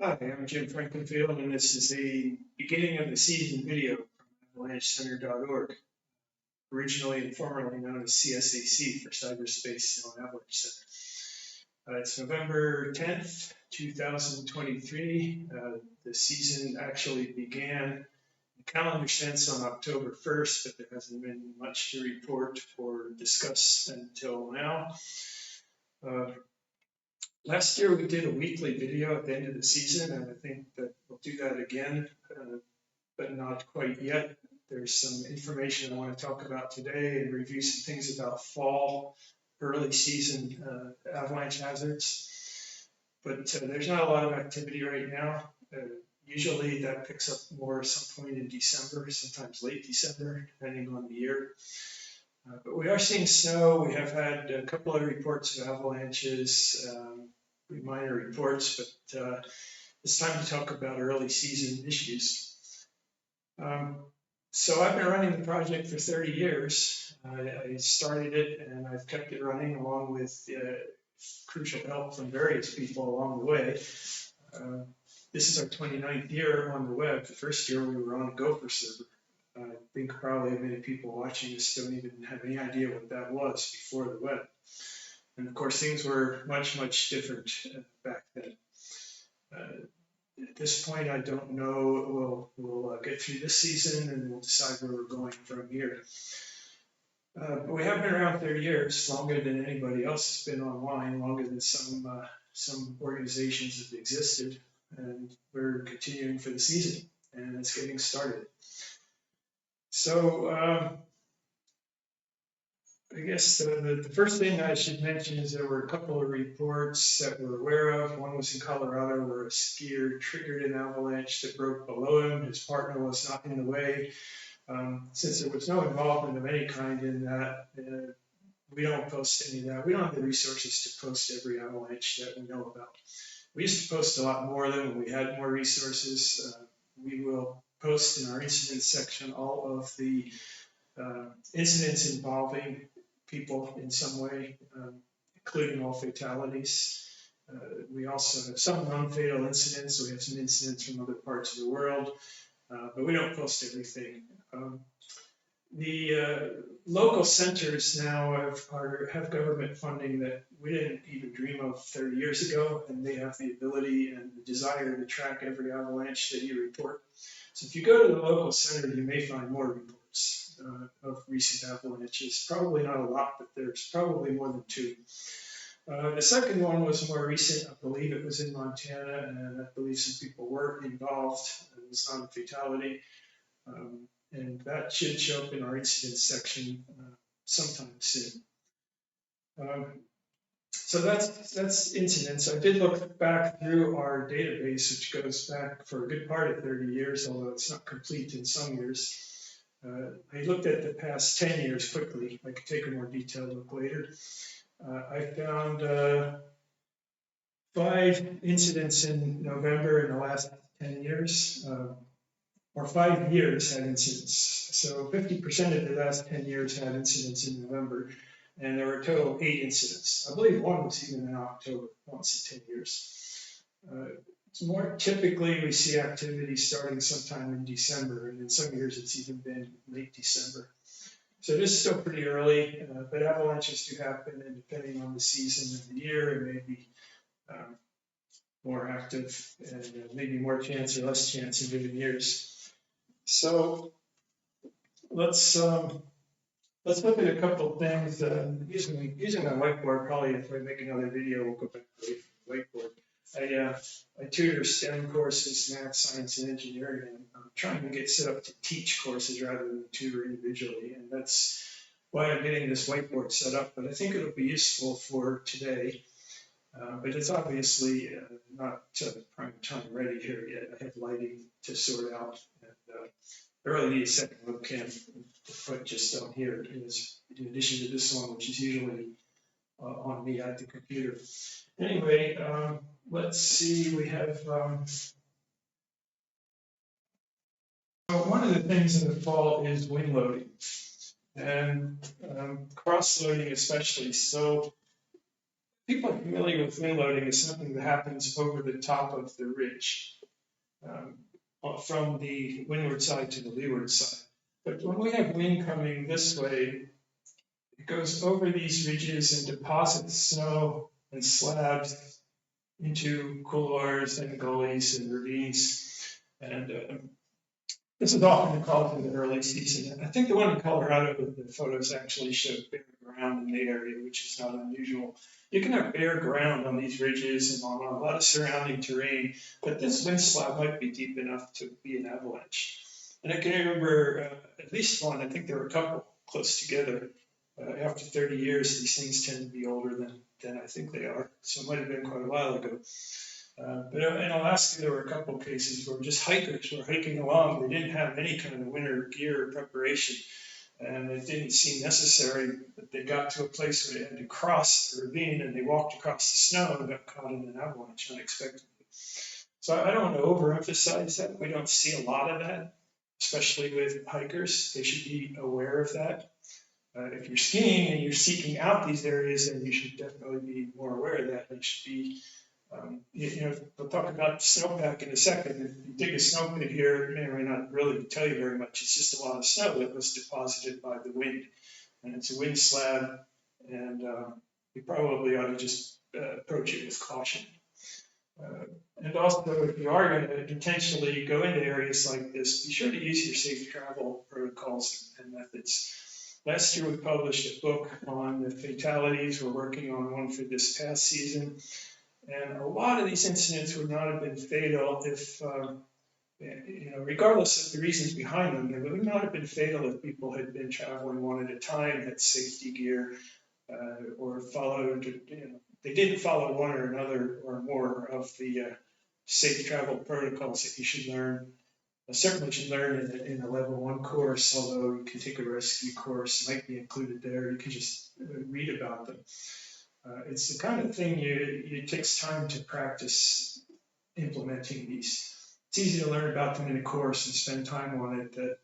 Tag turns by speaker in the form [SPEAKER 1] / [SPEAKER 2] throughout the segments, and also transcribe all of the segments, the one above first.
[SPEAKER 1] Hi, I'm Jim Frankenfield, and this is the beginning of the season video from AvalancheCenter.org, originally and formerly known as CSAC for Cyberspace and Avalanche Center. It's November 10th, 2023. The season actually began in calendar sense on October 1st, but there hasn't been much to report or discuss until now. Last year we did a weekly video at the end of the season, and I think that we'll do that again, but not quite yet. There's some information I want to talk about today and review some things about fall, early season avalanche hazards. But there's not a lot of activity right now. Usually that picks up more some point in December, sometimes late December, depending on the year. But we are seeing snow. We have had a couple of reports of avalanches, minor reports, but it's time to talk about early season issues. So I've been running the project for 30 years. I started it and I've kept it running along with crucial help from various people along the way. This is our 29th year on the web. The first year we were on a Gopher server. I think probably many people watching this don't even have any idea what that was before the web. And of course, things were much, much different back then. At this point, I don't know. We'll get through this season and we'll decide where we're going from here. But we have been around 30 years, longer than anybody else has been online, longer than some organizations have existed. And we're continuing for the season, and it's getting started. So I guess the first thing I should mention is there were a couple of reports that we're aware of. One was in Colorado where a skier triggered an avalanche that broke below him. His partner was not in the way. Since there was no involvement of any kind in that, we don't post any of that. We don't have the resources to post every avalanche that we know about. We used to post a lot more of them when we had more resources. We will post in our incidents section all of the incidents involving people in some way, including all fatalities. We also have some non-fatal incidents, so we have some incidents from other parts of the world, but we don't post everything. The local centers now have government funding that we didn't even dream of 30 years ago, and they have the ability and the desire to track every avalanche that you report. So if you go to the local center, you may find more reports of recent avalanches. Probably not a lot, but there's probably more than two. The second one was more recent. I believe it was in Montana, and I believe some people were involved. It was not a fatality. And that should show up in our incidents section sometime soon. So that's incidents. I did look back through our database, which goes back for a good part of 30 years, although it's not complete in some years. I looked at the past 10 years quickly. I could take a more detailed look later. I found 5 incidents in November in the last 10 years, or 5 years had incidents. So 50% of the last 10 years had incidents in November, and there were a total of 8 incidents. I believe one was even in October, once in 10 years. It's more typically we see activity starting sometime in December, and in some years it's even been late December. So this is still pretty early, but avalanches do happen, and depending on the season of the year, it may be more active and maybe more chance or less chance in given years. So let's look at a couple of things. Using my whiteboard, probably if I make another video, we'll go back to the whiteboard. I tutor STEM courses, math, science, and engineering, and I'm trying to get set up to teach courses rather than tutor individually, and that's why I'm getting this whiteboard set up. But I think it'll be useful for today. But it's obviously not prime time ready here yet. I have lighting to sort out, and I really need a second webcam to put just down here, in addition to this one, which is usually on me at the computer. Anyway, let's see, we have, so one of the things in the fall is wind loading, and cross loading especially. So people are familiar with wind loading as something that happens over the top of the ridge, from the windward side to the leeward side. But when we have wind coming this way, it goes over these ridges and deposits snow and slabs into couloirs and gullies and ravines. And this is often called in the early season. I think the one in Colorado, the photos actually show bare ground in the area, which is not unusual. You can have bare ground on these ridges and on a lot of surrounding terrain, but this wind slab might be deep enough to be an avalanche. And I can remember at least one, I think there were a couple close together. After 30 years, these things tend to be older than I think they are. So it might have been quite a while ago. But in Alaska, there were a couple of cases where just hikers were hiking along. They didn't have any kind of winter gear or preparation, and it didn't seem necessary. But they got to a place where they had to cross the ravine, and they walked across the snow and got caught in an avalanche unexpectedly. So I don't want to overemphasize that. We don't see a lot of that, especially with hikers. They should be aware of that. If you're skiing and you're seeking out these areas, then you should definitely be more aware of that. You should be, we'll talk about snowpack in a second. If you dig a snow pit here, it may or may not really tell you very much. It's just a lot of snow that was deposited by the wind. And it's a wind slab, and you probably ought to just approach it with caution. And also, if you are going to intentionally go into areas like this, be sure to use your safe travel protocols and methods. Last year, we published a book on the fatalities. We're working on one for this past season. And a lot of these incidents would not have been fatal if, regardless of the reasons behind them, they would not have been fatal if people had been traveling one at a time, had safety gear, or followed, they didn't follow one or another or more of the safe travel protocols that you should learn. Certainly should learn in a level 1 course, although you can take a rescue course, might be included there. You can just read about them. It's the kind of thing it takes time to practice implementing these. It's easy to learn about them in a course and spend time on it that,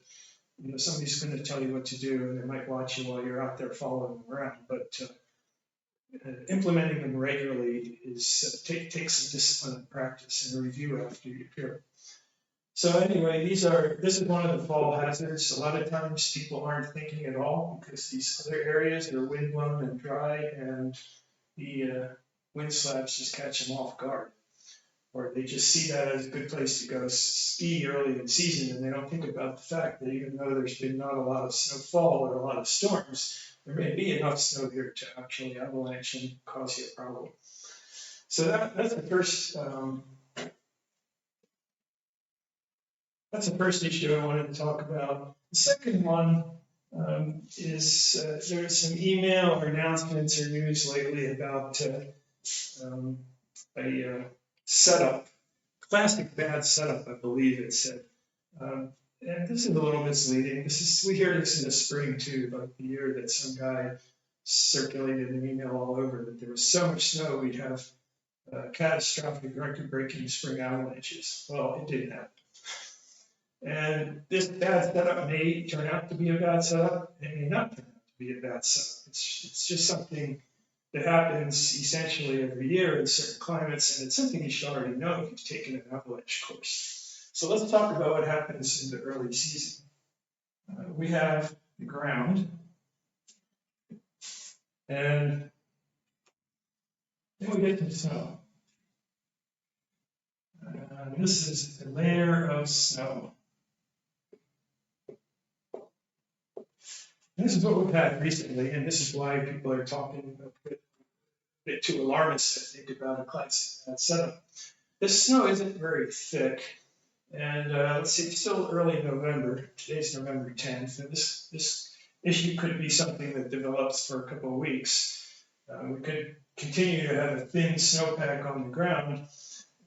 [SPEAKER 1] somebody's going to tell you what to do and they might watch you while you're out there following them around. But implementing them regularly takes some discipline and practice and a review after you appear. So anyway, this is one of the fall hazards. A lot of times people aren't thinking at all because these other areas are windblown and dry, and the wind slabs just catch them off guard. Or they just see that as a good place to go ski early in season, and they don't think about the fact that even though there's been not a lot of snowfall or a lot of storms, there may be enough snow here to actually avalanche and cause you a problem. So that's the first. That's the first issue I wanted to talk about. The second one is there's some email or announcements or news lately about a setup, classic bad setup, I believe it said. And this is a little misleading. We hear this in the spring too, about the year that some guy circulated an email all over that there was so much snow we'd have catastrophic record-breaking spring avalanches. Well, it didn't happen. And this bad setup may turn out to be a bad setup. It may not turn out to be a bad setup. It's just something that happens essentially every year in certain climates, and it's something you should already know if you've taken an avalanche course. So let's talk about what happens in the early season. We have the ground, and then we get to the snow. This is a layer of snow. This is what we've had recently, and this is why people are talking a bit too alarmist, I think, about a classic setup. This snow isn't very thick, and let's see, it's still early November. Today's November 10th, and this issue could be something that develops for a couple of weeks. We could continue to have a thin snowpack on the ground.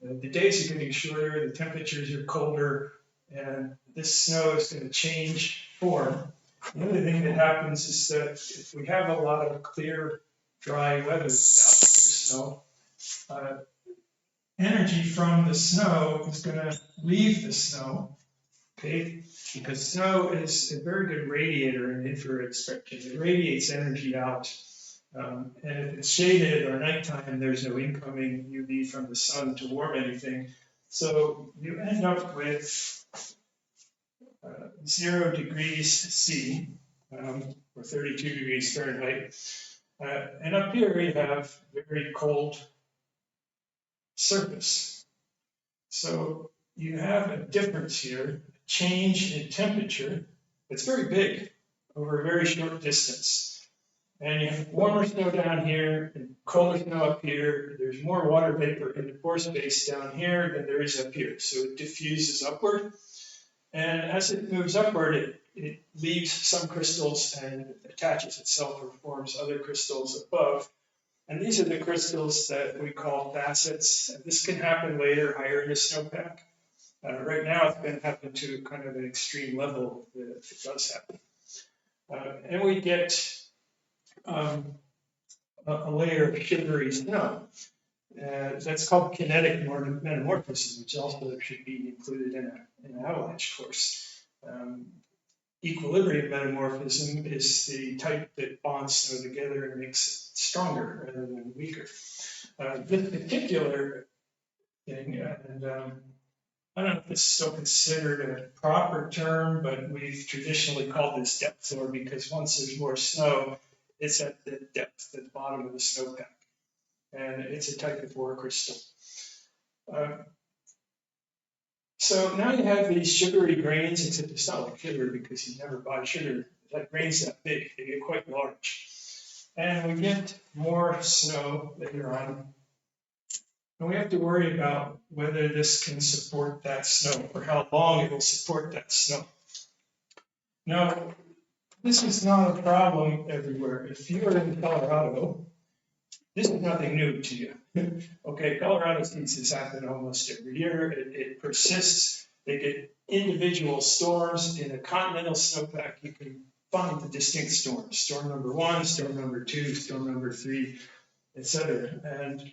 [SPEAKER 1] The days are getting shorter, the temperatures are colder, and this snow is going to change form. The other thing that happens is that if we have a lot of clear, dry weather without snow, energy from the snow is going to leave the snow, okay? Because snow is a very good radiator in infrared spectrum. It radiates energy out, And if it's shaded or nighttime, there's no incoming UV from the sun to warm anything. So you end up with 0 degrees C, or 32 degrees Fahrenheit. And up here you have very cold surface. So you have a difference here, a change in temperature. It's very big over a very short distance. And you have warmer snow down here and colder snow up here. There's more water vapor in the pore space down here than there is up here. So it diffuses upward. And as it moves upward, it leaves some crystals and attaches itself or forms other crystals above. And these are the crystals that we call facets. And this can happen later, higher in the snowpack. Right now, it's going to happen to kind of an extreme level if it does happen. And we get a layer of sugary snow. That's called kinetic metamorphism, which also should be included in an avalanche course. Equilibrium metamorphism is the type that bonds snow together and makes it stronger rather than weaker. This particular thing, and I don't know if this is still considered a proper term, but we've traditionally called this depth floor because once there's more snow, it's at the depth, at the bottom of the snowpack. And it's a type of ore crystal. So now you have these sugary grains, except it's not like sugar because you never buy sugar. That grain's that big, they get quite large. And we get more snow later on. And we have to worry about whether this can support that snow or how long it will support that snow. Now, this is not a problem everywhere. If you're in Colorado, this is nothing new to you. Okay, Colorado sees this happen almost every year. It persists. They get individual storms in a continental snowpack. You can find the distinct storms. Storm number 1, storm number 2, storm number 3, etc. And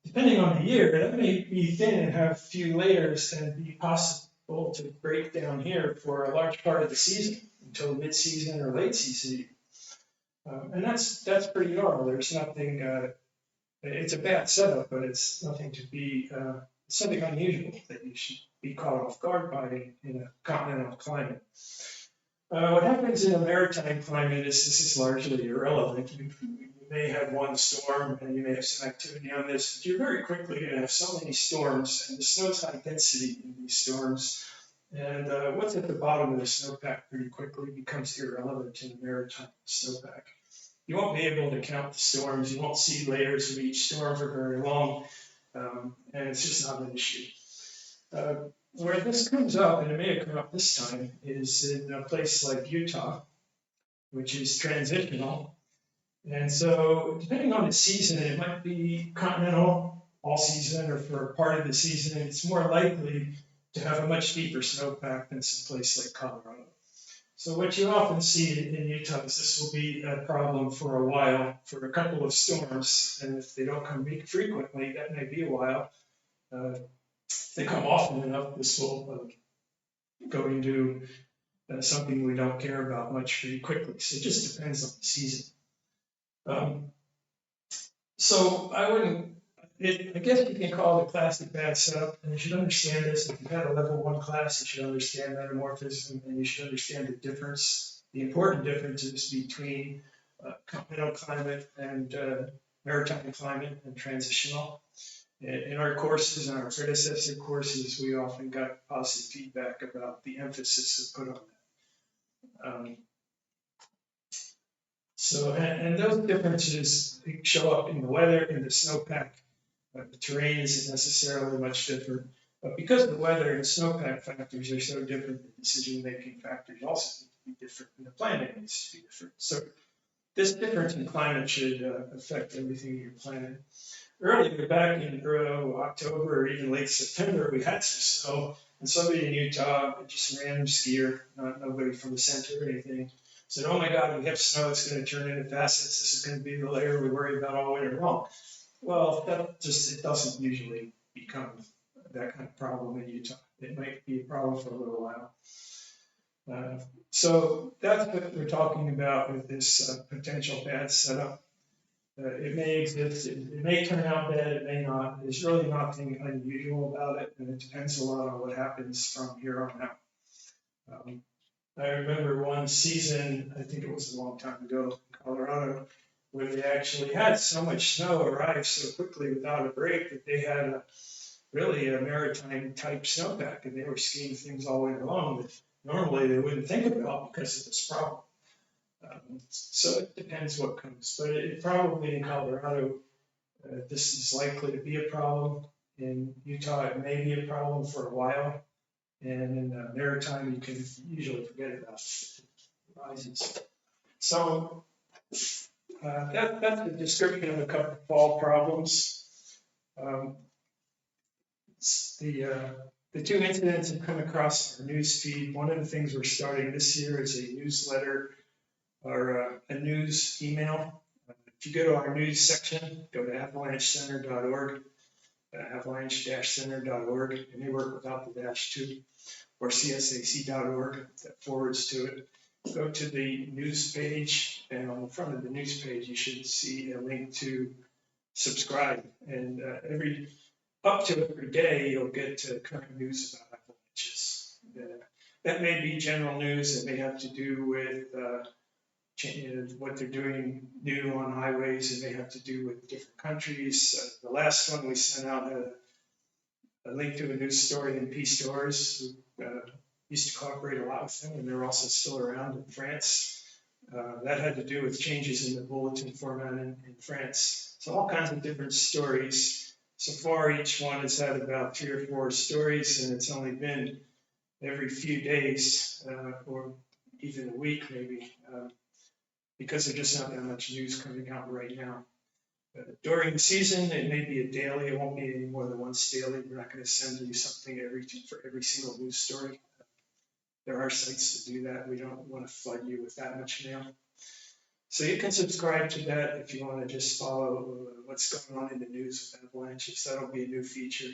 [SPEAKER 1] depending on the year, that may be thin and have a few layers and be possible to break down here for a large part of the season until mid-season or late season. And that's pretty normal. There's nothing, it's a bad setup, but it's nothing to be, something unusual that you should be caught off guard by in a continental climate. What happens in a maritime climate is this is largely irrelevant. You may have one storm and you may have some activity on this, but you're very quickly going to have so many storms and the snow's high density in these storms. And what's at the bottom of the snowpack pretty quickly becomes irrelevant in a maritime snowpack. You won't be able to count the storms. You won't see layers of each storm for very long, and it's just not an issue. Where this comes up, and it may have come up this time, is in a place like Utah, which is transitional. And so depending on the season, it might be continental all season or for a part of the season, and it's more likely to have a much deeper snowpack than some place like Colorado. So what you often see in Utah is this will be a problem for a while, for a couple of storms, and if they don't come frequently, that may be a while. If they come often enough, this will go into something we don't care about much pretty quickly. So it just depends on the season. So I guess you can call it a classic bad setup, and you should understand this. If you've had a level 1 class, you should understand metamorphism, and you should understand the difference, the important differences between continental climate and maritime climate and transitional. In our courses and our predecessor courses, we often got positive feedback about the emphasis put on that. And those differences show up in the weather, in the snowpack. The terrain isn't necessarily much different, but because the weather and snowpack factors are so different, the decision-making factors also need to be different, and the planning needs to be different. So this difference in climate should affect everything you're planning. Earlier, back in October or even late September, we had some snow, and somebody in Utah, just a random skier, not nobody from the center or anything, said, "Oh my God, we have snow, it's going to turn into facets, this is going to be the layer we worry about all winter long." Well, it doesn't usually become that kind of problem in Utah. It might be a problem for a little while. So that's what we're talking about with this potential bad setup. It may exist, it may turn out bad, it may not. There's really nothing unusual about it, and it depends a lot on what happens from here on out. I remember one season, I think it was a long time ago in Colorado, where they actually had so much snow arrive so quickly without a break that they had really a maritime type snowpack, and they were skiing things all winter long that normally they wouldn't think about because of this problem. So it depends what comes, but it probably in Colorado, this is likely to be a problem. In Utah, it may be a problem for a while. And in the maritime, you can usually forget about it if it rises. So that's the description of a couple of fall problems. Um, the two incidents have come across our news feed. One of the things we're starting this year is a newsletter or a news email. If you go to our news section, go to avalanchecenter.org, avalanche-center.org, and they work without the dash too, or csac.org that forwards to it. Go to the news page, and on the front of the news page, you should see a link to subscribe. And up to every day, you'll get current news about avalanches. That may be general news. It may have to do with what they're doing new on highways. It may have to do with different countries. The last one we sent out had a link to a news story in Peace Stores. Used to cooperate a lot with them, and they're also still around in France. That had to do with changes in the bulletin format in France. So all kinds of different stories. So far, each one has had about 3 or 4 stories, and it's only been every few days or even a week maybe, because there's just not that much news coming out right now. During the season, it may be a daily. It won't be any more than once daily. We're not going to send you something for every single news story. There are sites that do that. We don't want to flood you with that much mail. So you can subscribe to that if you want to just follow what's going on in the news with avalanches. That'll be a new feature.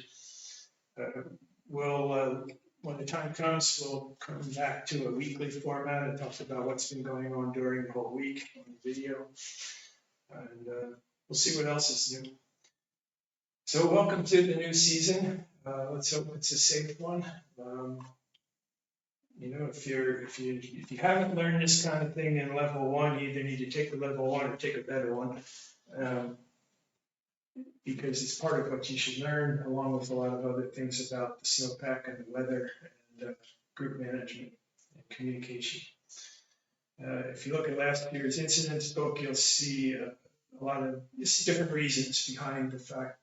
[SPEAKER 1] When the time comes, we'll come back to a weekly format and talk about what's been going on during the whole week on the video. And we'll see what else is new. So welcome to the new season. Let's hope it's a safe one. If you haven't learned this kind of thing in level 1, you either need to take the level 1 or take a better one, because it's part of what you should learn, along with a lot of other things about the snowpack and the weather and group management and communication. If you look at last year's incidents book, you'll see a lot of different reasons behind the fact,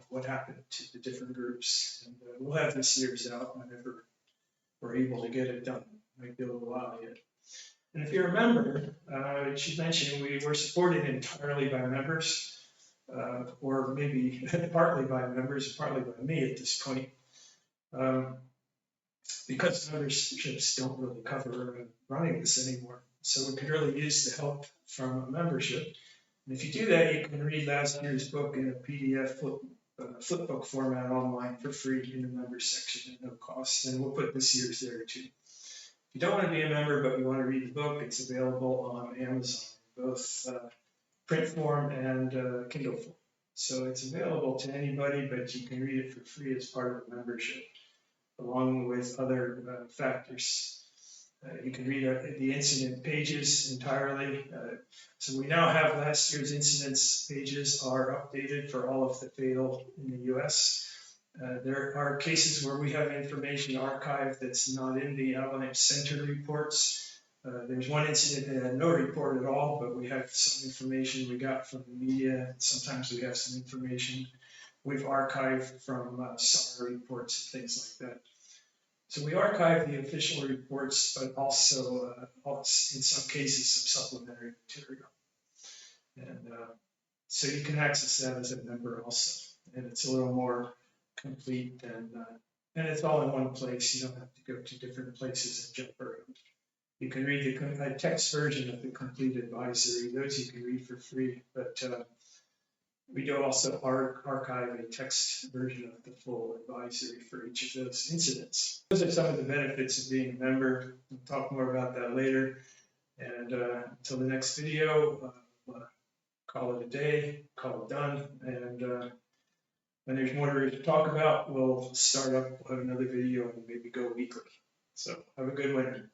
[SPEAKER 1] what happened to the different groups. And we'll have this year's out whenever we're able to get it done. It might be a little while yet. And if you remember, I should mention we were supported entirely by members, or maybe partly by members, partly by me at this point, because memberships don't really cover running this anymore. So we could really use the help from a membership. And if you do that, you can read last year's book in a PDF flipbook format online for free in the members section at no cost. And we'll put this year's there too. If you don't want to be a member, but you want to read the book, it's available on Amazon, both print form and Kindle form. So it's available to anybody, but you can read it for free as part of the membership, along with other factors. You can read the incident pages entirely. So we now have last year's incidents pages are updated for all of the fatal in the US. There are cases where we have information archived that's not in the Avalanche Center reports. There's one incident that had no report at all, but we have some information we got from the media. Sometimes we have some information we've archived from SAR reports and things like that. So we archive the official reports, but also, in some cases, some supplementary material. And so you can access that as a member also. And it's a little more complete and it's all in one place. You don't have to go to different places and jump around. You can read the text version of the complete advisory. Those you can read for free, but We do also archive a text version of the full advisory for each of those incidents. Those are some of the benefits of being a member. We'll talk more about that later. And until the next video, call it a day, call it done. And when there's more to talk about, we'll start up, we'll have another video and maybe go weekly. So have a good one.